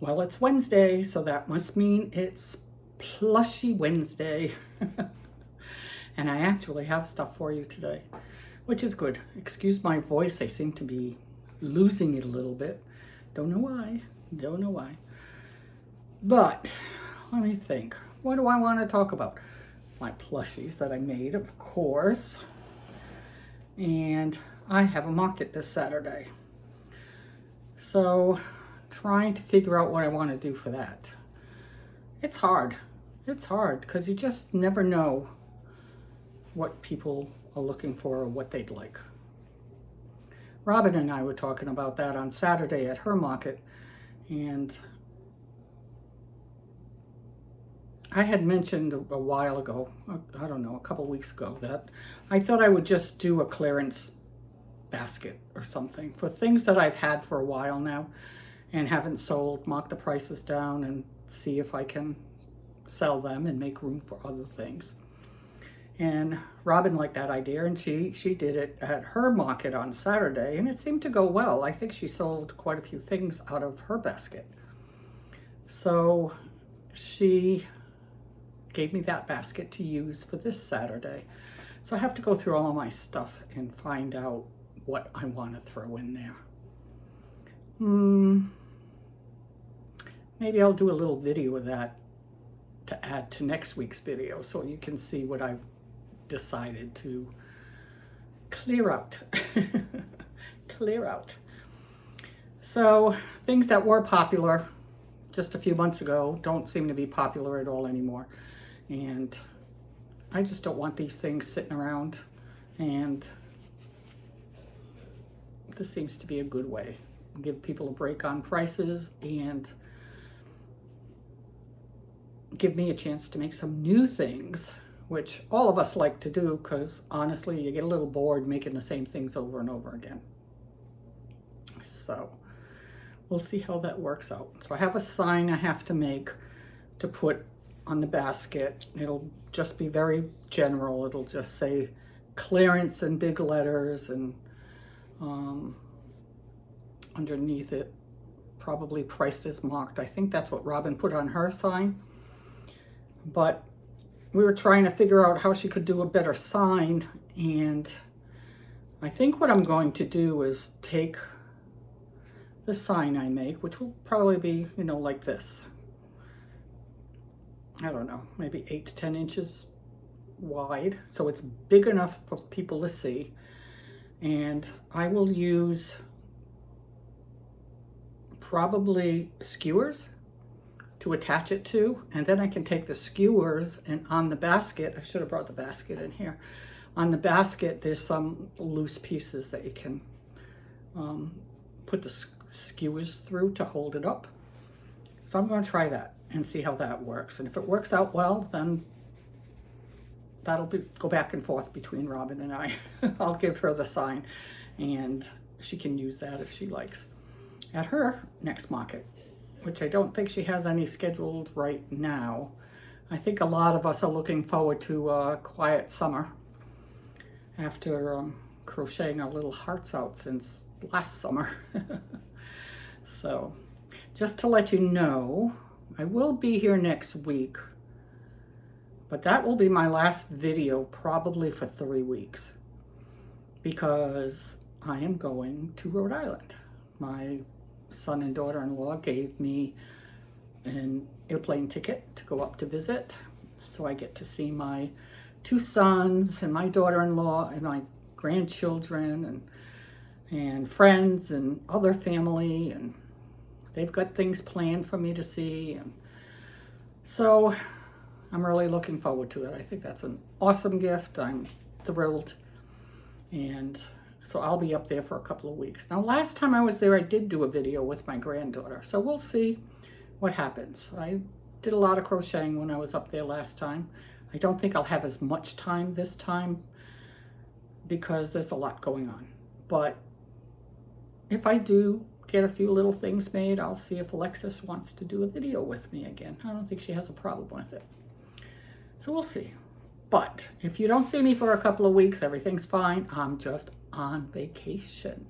Well, it's Wednesday, so that must mean it's Plushie Wednesday. And I actually have stuff for you today, which is good. Excuse my voice, I seem to be losing it a little bit. Don't know why, don't know why. But let me think, what do I want to talk about? My plushies that I made, of course. And I have a market this Saturday. So trying to figure out what I want to do for that. It's hard. It's hard because you just never know what people are looking for or what they'd like. Robin and I were talking about that on Saturday at her market, and I had mentioned a while ago, I don't know, a couple weeks ago, that I thought I would just do a clearance basket or something for things that I've had for a while now and haven't sold, mark the prices down and see if I can sell them and make room for other things. And Robin liked that idea, and she did it at her market on Saturday, and it seemed to go well. I think she sold quite a few things out of her basket. So she gave me that basket to use for this Saturday. So I have to go through all of my stuff and find out what I want to throw in there. Maybe I'll do a little video of that to add to next week's video so you can see what I've decided to clear out. Clear out. So things that were popular just a few months ago don't seem to be popular at all anymore. And I just don't want these things sitting around, and this seems to be a good way. Give people a break on prices and give me a chance to make some new things, which all of us like to do because honestly, you get a little bored making the same things over and over again. So we'll see how that works out. So I have a sign I have to make to put on the basket. It'll just be very general. It'll just say clearance in big letters, and underneath it, probably priced as marked. I think that's what Robin put on her sign. But we were trying to figure out how she could do a better sign, and I think what I'm going to do is take the sign I make, which will probably be, you know, like this. I don't know, maybe 8 to 10 inches wide. So it's big enough for people to see. And I will use probably skewers to attach it to, and then I can take the skewers and on the basket, I should have brought the basket in here. On the basket, there's some loose pieces that you can put the skewers through to hold it up. So I'm going to try that and see how that works. And if it works out well, then that'll go back and forth between Robin and I. I'll give her the sign and she can use that if she likes at her next market, which I don't think she has any scheduled right now. I think a lot of us are looking forward to a quiet summer after crocheting our little hearts out since last summer. So just to let you know, I will be here next week, but that will be my last video probably for 3 weeks because I am going to Rhode Island. My son and daughter-in-law gave me an airplane ticket to go up to visit, so I get to see my 2 sons and my daughter-in-law and my grandchildren and friends and other family, and they've got things planned for me to see, and so I'm really looking forward to it. I think that's an awesome gift. I'm thrilled, and so I'll be up there for a couple of weeks. Now, last time I was there, I did do a video with my granddaughter, so we'll see what happens. I did a lot of crocheting when I was up there last time. I don't think I'll have as much time this time because there's a lot going on. But if I do get a few little things made, I'll see if Alexis wants to do a video with me again. I don't think she has a problem with it. So we'll see. But if you don't see me for a couple of weeks, everything's fine. I'm just on vacation.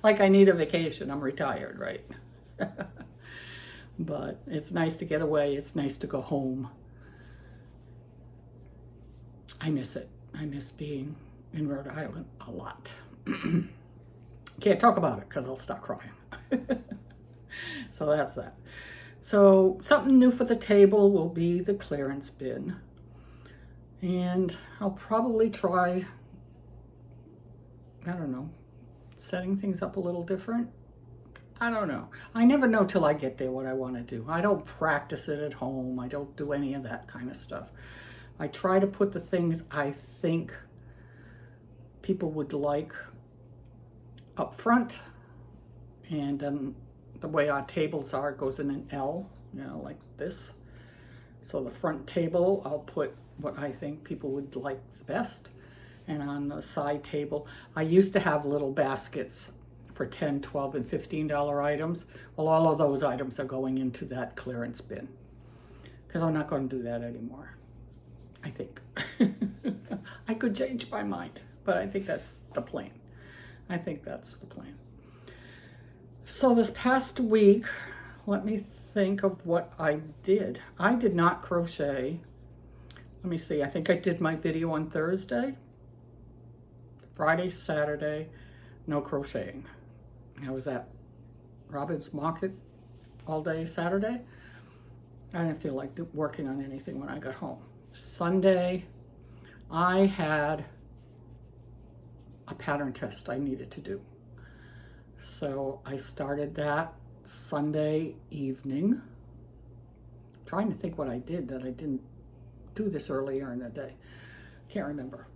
Like I need a vacation. I'm retired, right? But it's nice to get away. It's nice to go home. I miss it. I miss being in Rhode Island a lot. Can't talk about it because I'll start crying. So that's that. So something new for the table will be the clearance bin. And I'll probably try, I don't know, setting things up a little different. I don't know. I never know till I get there what I want to do. I don't practice it at home. I don't do any of that kind of stuff. I try to put the things I think people would like up front, and the way our tables are, it goes in an L, you know, like this. So the front table, I'll put what I think people would like the best. And on the side table, I used to have little baskets for $10, $12, and $15 items. Well, all of those items are going into that clearance bin because I'm not going to do that anymore, I think. I could change my mind, but I think that's the plan. I think that's the plan. So this past week, let me think of what I did. I did not crochet. Let me see, I think I did my video on Thursday. Friday, Saturday, no crocheting. I was at Robin's Market all day Saturday. I didn't feel like working on anything when I got home. Sunday, I had a pattern test I needed to do. So I started that Sunday evening. I'm trying to think what I did that I didn't do this earlier in the day. Can't remember.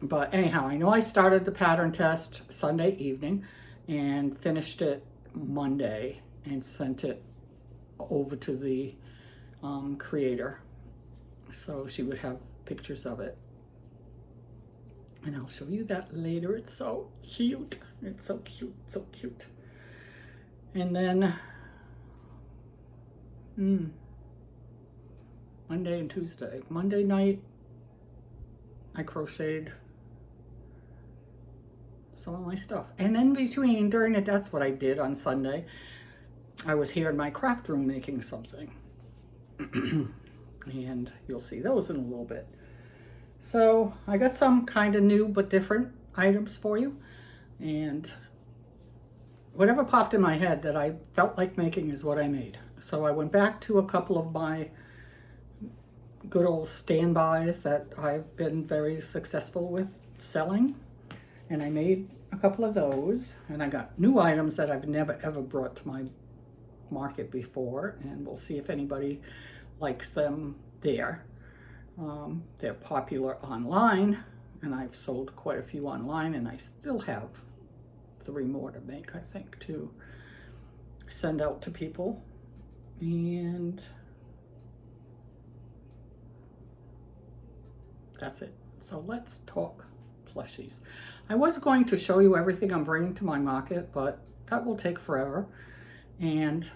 But anyhow, I know I started the pattern test Sunday evening and finished it Monday and sent it over to the creator so she would have pictures of it. And I'll show you that later. It's so cute. It's so cute, so cute. And then Monday and Tuesday. Monday night, I crocheted some of my stuff. And then during it, that's what I did on Sunday. I was here in my craft room making something. And you'll see those in a little bit. So I got some kind of new but different items for you. And whatever popped in my head that I felt like making is what I made. So I went back to a couple of my good old standbys that I've been very successful with selling. And I made a couple of those. And I got new items that I've never ever brought to my market before. And we'll see if anybody likes them there. They're popular online, and I've sold quite a few online, and I still have 3 more to make, I think, to send out to people. And that's it. So let's talk plushies. I was going to show you everything I'm bringing to my market, but that will take forever. And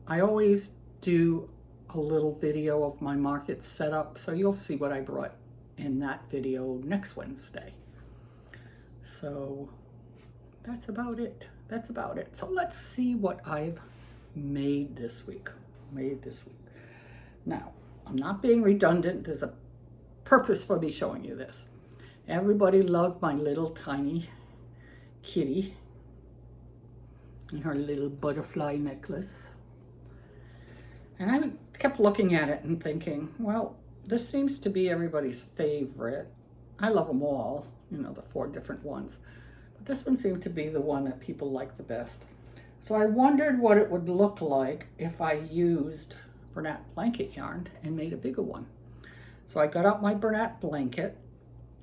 I always do a little video of my market setup, so you'll see what I brought in that video next Wednesday. So that's about it. That's about it. So let's see what I've made this week. Now, I'm not being redundant. There's a purpose for me showing you this. Everybody loved my little tiny kitty and her little butterfly necklace. And I kept looking at it and thinking, well, this seems to be everybody's favorite. I love them all, you know, the 4 different ones. But this one seemed to be the one that people like the best. So I wondered what it would look like if I used Bernat blanket yarn and made a bigger one. So I got out my Bernat blanket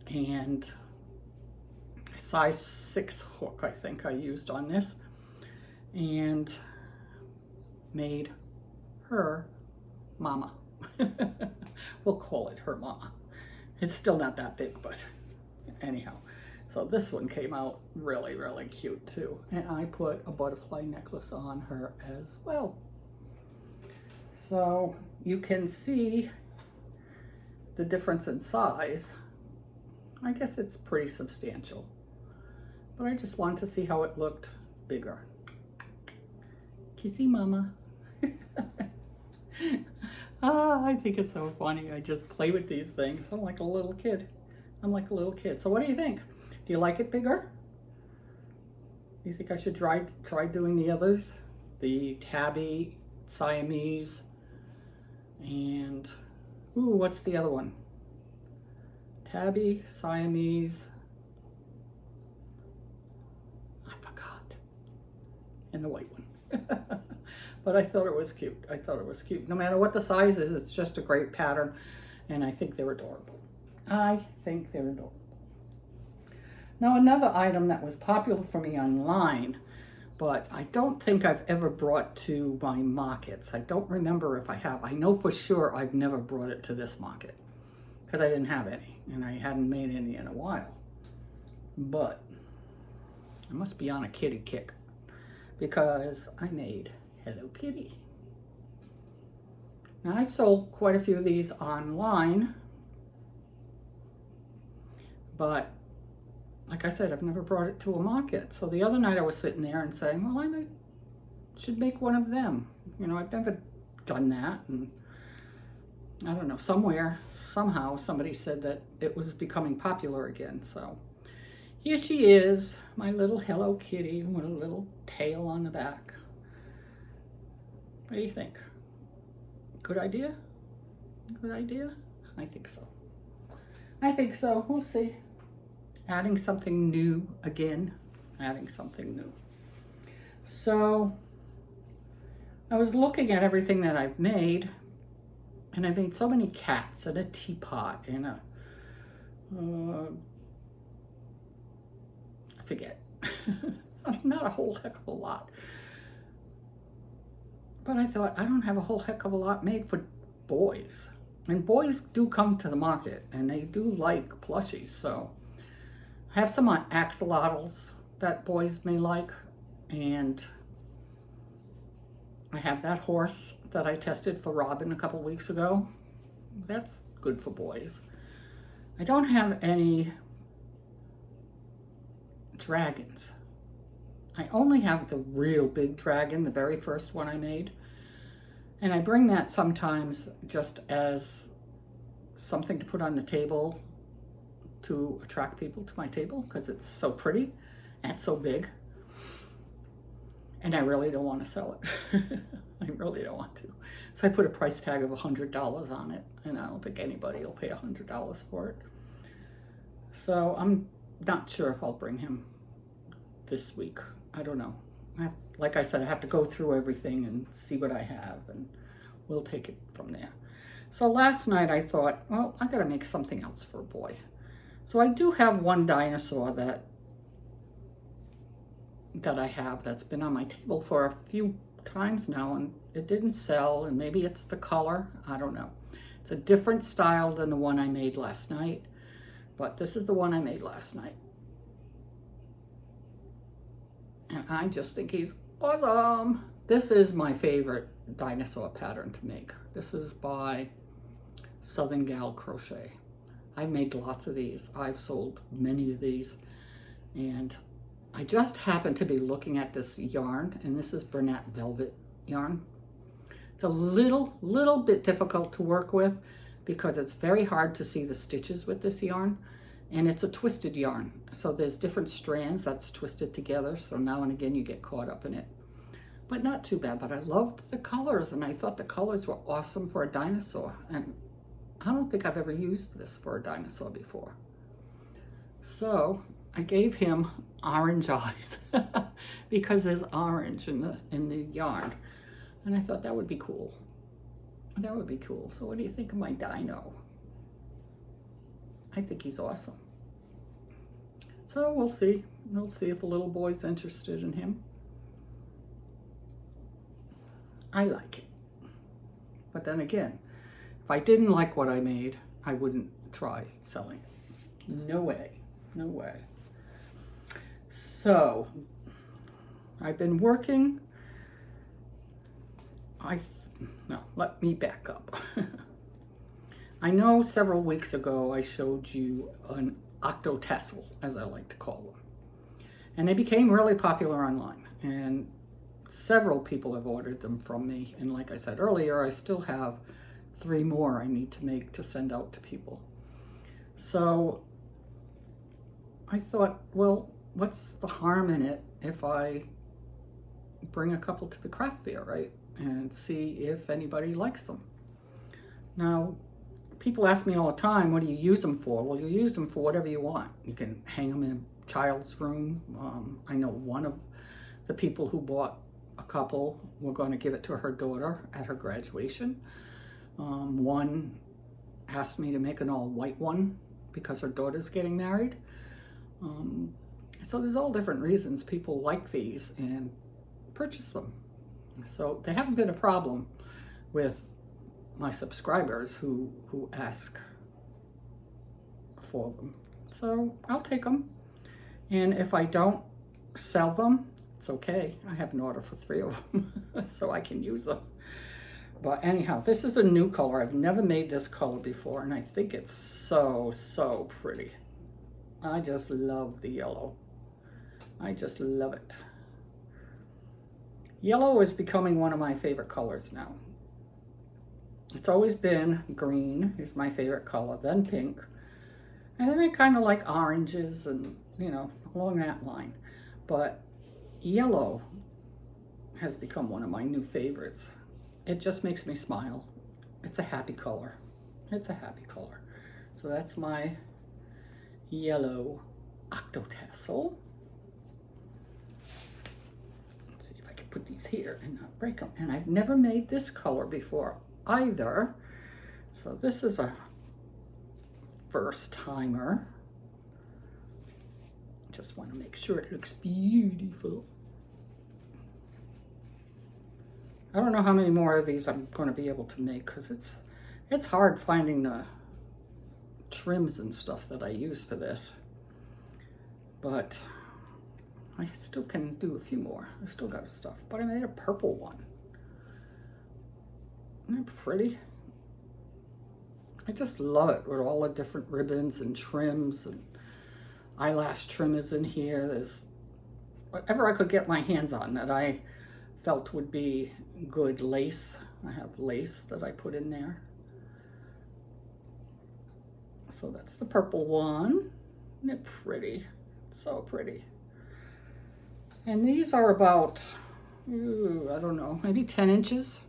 and a size 6 hook, I think I used on this, and made her mama. We'll call it her mama. It's still not that big, but anyhow. So this one came out really, really cute too. And I put a butterfly necklace on her as well. So you can see the difference in size. I guess it's pretty substantial, but I just wanted to see how it looked bigger. Kissy mama. Ah, I think it's so funny. I just play with these things. I'm like a little kid. I'm like a little kid. So what do you think? Do you like it bigger? Do you think I should try doing the others? The tabby, Siamese, and ooh, what's the other one? Tabby, Siamese, I forgot, and the white one. But I thought it was cute. I thought it was cute. No matter what the size is, it's just a great pattern, and I think they're adorable. I think they're adorable. Now, another item that was popular for me online, but I don't think I've ever brought to my markets. I don't remember if I have. I know for sure I've never brought it to this market because I didn't have any, and I hadn't made any in a while. But I must be on a kitty kick because I made Hello Kitty. Now, I've sold quite a few of these online, but like I said, I've never brought it to a market. So the other night I was sitting there and saying, well, I should make one of them. You know, I've never done that. And I don't know, somehow somebody said that it was becoming popular again. So here she is, my little Hello Kitty with a little tail on the back. What do you think? Good idea? Good idea? I think so. I think so. We'll see. Adding something new again. Adding something new. So I was looking at everything that I've made, and I made so many cats and a teapot and a I forget. Not a whole heck of a lot. But I thought, I don't have a whole heck of a lot made for boys. And boys do come to the market, and they do like plushies. So I have some axolotls that boys may like, and I have that horse that I tested for Robin a couple weeks ago. That's good for boys. I don't have any dragons. I only have the real big dragon, the very first one I made. And I bring that sometimes just as something to put on the table to attract people to my table because it's so pretty and so big. And I really don't want to sell it. I really don't want to. So I put a price tag of $100 on it, and I don't think anybody will pay $100 for it. So I'm not sure if I'll bring him this week. I don't know. Like I said, I have to go through everything and see what I have, and we'll take it from there. So last night I thought, well, I gotta make something else for a boy. So I do have one dinosaur that I have that's been on my table for a few times now, and it didn't sell, and maybe it's the color, I don't know. It's a different style than the one I made last night, but this is the one I made last night. And I just think he's awesome. This is my favorite dinosaur pattern to make. This is by Southern Gal Crochet. I've made lots of these. I've sold many of these. And I just happened to be looking at this yarn, and this is Bernat Velvet yarn. It's a little bit difficult to work with because it's very hard to see the stitches with this yarn. And it's a twisted yarn. So there's different strands that's twisted together. So now and again you get caught up in it. But not too bad. But I loved the colors, and I thought the colors were awesome for a dinosaur. And I don't think I've ever used this for a dinosaur before. So I gave him orange eyes because there's orange in the yarn. And I thought that would be cool. That would be cool. So what do you think of my dino? I think he's awesome. So we'll see. We'll see if a little boy's interested in him. I like it. But then again, if I didn't like what I made, I wouldn't try selling it. No way. No way. So I've been working. No, let me back up. I know several weeks ago I showed you an octo-tassel, as I like to call them. And they became really popular online. And several people have ordered them from me. And like I said earlier, I still have 3 more I need to make to send out to people. So I thought, well, what's the harm in it if I bring a couple to the craft fair, right? And see if anybody likes them. Now, people ask me all the time, what do you use them for? Well, you use them for whatever you want. You can hang them in a child's room. I know one of the people who bought a couple were going to give it to her daughter at her graduation. One asked me to make an all white one because her daughter's getting married. So there's all different reasons people like these and purchase them. So they haven't been a problem with my subscribers who ask for them. So I'll take them. And if I don't sell them, it's okay. I have an order for 3 of them so I can use them. But anyhow, this is a new color. I've never made this color before, and I think it's so, so pretty. I just love the yellow. I just love it. Yellow is becoming one of my favorite colors now. It's always been green is my favorite color, then pink. And then I kind of like oranges and, you know, along that line. But yellow has become one of my new favorites. It just makes me smile. It's a happy color. It's a happy color. So that's my yellow octo-tassel. Let's see if I can put these here and not break them. And I've never made this color before either. So this is a first timer. Just want to make sure it looks beautiful. I don't know how many more of these I'm going to be able to make because it's hard finding the trims and stuff that I use for this. But I still can do a few more. I still got stuff. But I made a purple one. Isn't that pretty? I just love it with all the different ribbons and trims, and eyelash trim is in here. There's whatever I could get my hands on that I felt would be good. Lace. I have lace that I put in there. So that's the purple one. Isn't it pretty? So pretty. And these are about, I don't know, maybe 10 inches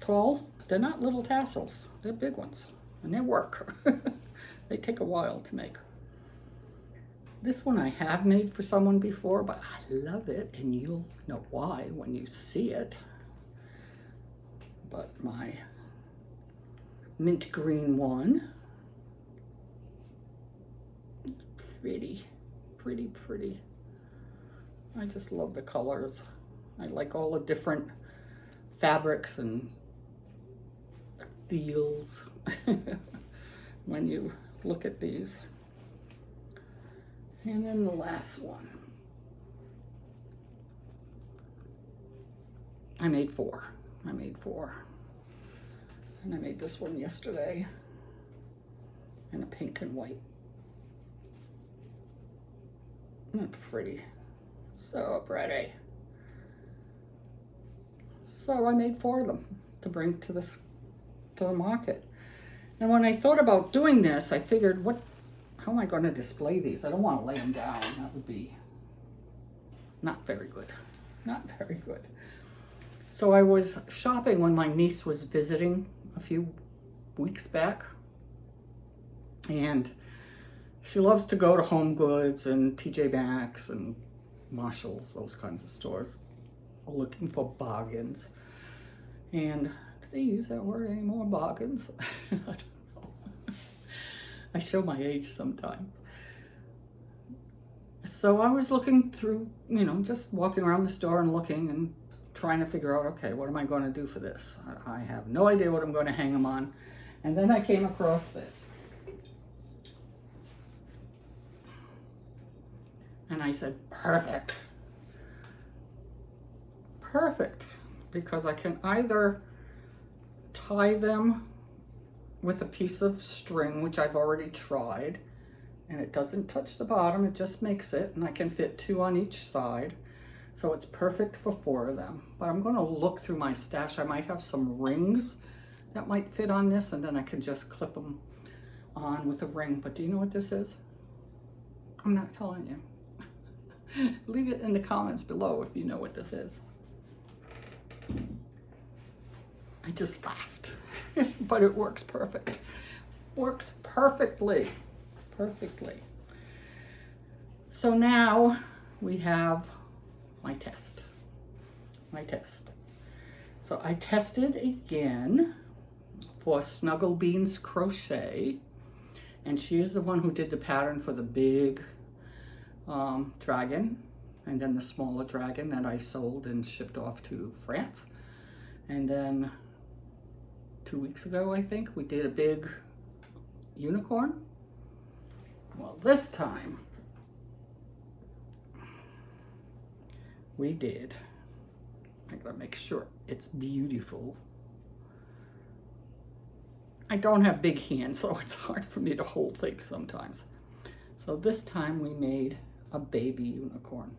tall. They're not little tassels. They're big ones. And they work. They take a while to make. This one I have made for someone before, but I love it, and you'll know why when you see it. But my mint green one. Pretty, pretty, pretty. I just love the colors. I like all the different fabrics and feels when you look at these. And then the last one. I made 4. I made 4. And I made this one yesterday in a pink and white. Isn't it pretty? So pretty. So I made 4 of them to bring to the market. And when I thought about doing this, I figured, how am I going to display these? I don't want to lay them down. That would be not very good. Not very good. So I was shopping when my niece was visiting a few weeks back. And she loves to go to Home Goods and TJ Maxx and Marshalls, those kinds of stores, looking for bargains. And do they use that word anymore, bargains? I don't know. I show my age sometimes. So I was looking through, just walking around the store and looking and trying to figure out, okay, what am I going to do for this? I have no idea what I'm going to hang them on. And then I came across this. And I said, perfect. Perfect. Because I can either tie them with a piece of string, which I've already tried, and it doesn't touch the bottom, it just makes it, and I can fit 2 on each side. So it's perfect for 4 of them. But I'm going to look through my stash. I might have some rings that might fit on this, and then I can just clip them on with a ring. But do you know what this is? I'm not telling you. Leave it in the comments below if you know what this is. I just laughed, but it works perfect. Works perfectly, perfectly. So now we have my test. So I tested again for Snuggle Beans Crochet, and she is the one who did the pattern for the big dragon, and then the smaller dragon that I sold and shipped off to France. And then 2 weeks ago, I think, we did a big unicorn. Well, this time we did, I gotta make sure it's beautiful. I don't have big hands, so it's hard for me to hold things sometimes. So this time we made a baby unicorn.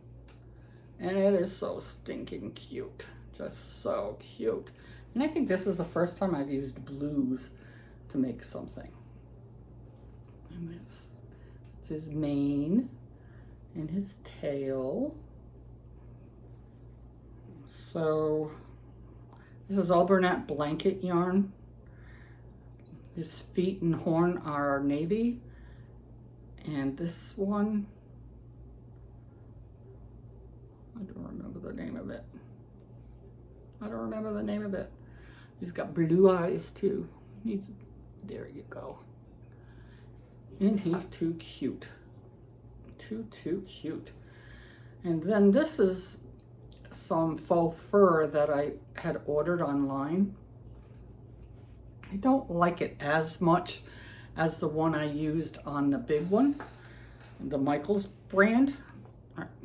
And it is so stinking cute. Just so cute. And I think this is the first time I've used blues to make something. And it's his mane and his tail. So this is all Bernat blanket yarn. His feet and horn are navy. And this one, I don't remember the name of it. He's got blue eyes too. There you go. And he's too cute. Too cute. And then this is some faux fur that I had ordered online. I don't like it as much as the one I used on the big one, the Michaels brand.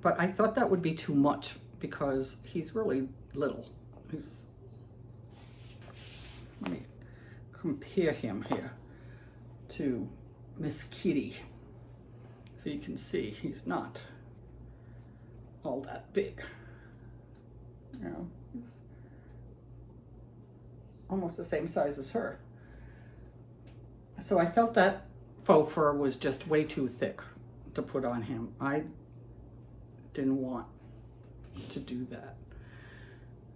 But I thought that would be too much because he's really little. Let me compare him here to Miss Kitty. So you can see he's not all that big. You know, he's almost the same size as her. So I felt that faux fur was just way too thick to put on him. I didn't want to do that.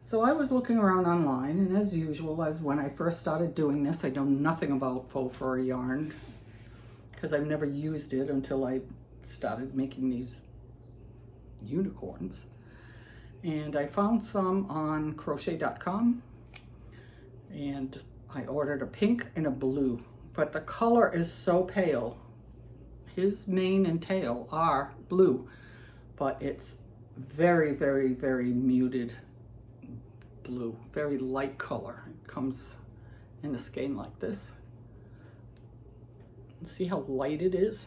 So I was looking around online, and as usual, as when I first started doing this, I know nothing about faux fur yarn because I've never used it until I started making these unicorns. And I found some on crochet.com, and I ordered a pink and a blue, but the color is so pale. His mane and tail are blue, but it's very, very, very muted blue, very light color. It comes in a skein like this. See how light it is?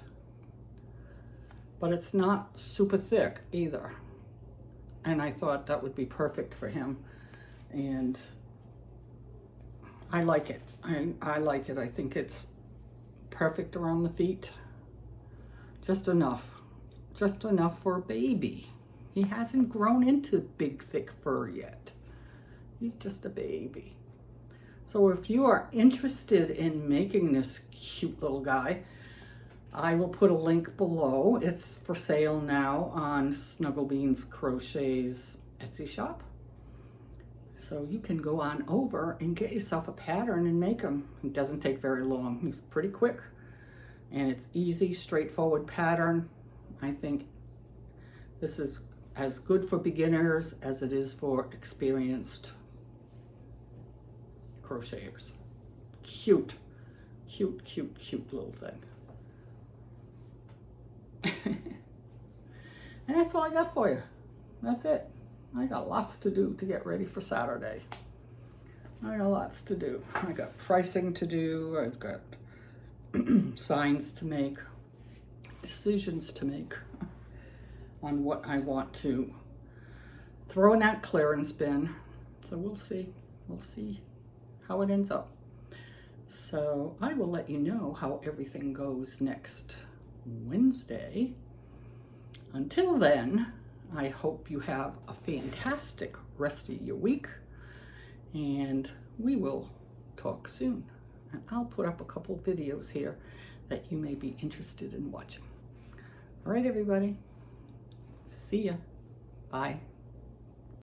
But it's not super thick either. And I thought that would be perfect for him. And I like it. I like it. I think it's perfect around the feet. Just enough for a baby. He hasn't grown into big, thick fur yet. He's just a baby. So if you are interested in making this cute little guy, I will put a link below. It's for sale now on Snuggle Beans Crochet's Etsy shop. So you can go on over and get yourself a pattern and make him. It doesn't take very long. He's pretty quick. And it's easy, straightforward pattern. I think this is as good for beginners as it is for experienced crocheters. Cute, cute, cute, cute little thing. And that's all I got for you. That's it. I got lots to do to get ready for Saturday. I got lots to do. I got pricing to do. I've got signs to make, decisions to make on what I want to throw in that clearance bin. So we'll see. We'll see how it ends up. So I will let you know how everything goes next Wednesday. Until then, I hope you have a fantastic rest of your week, and we will talk soon. And I'll put up a couple videos here that you may be interested in watching. All right, everybody. See ya. Bye.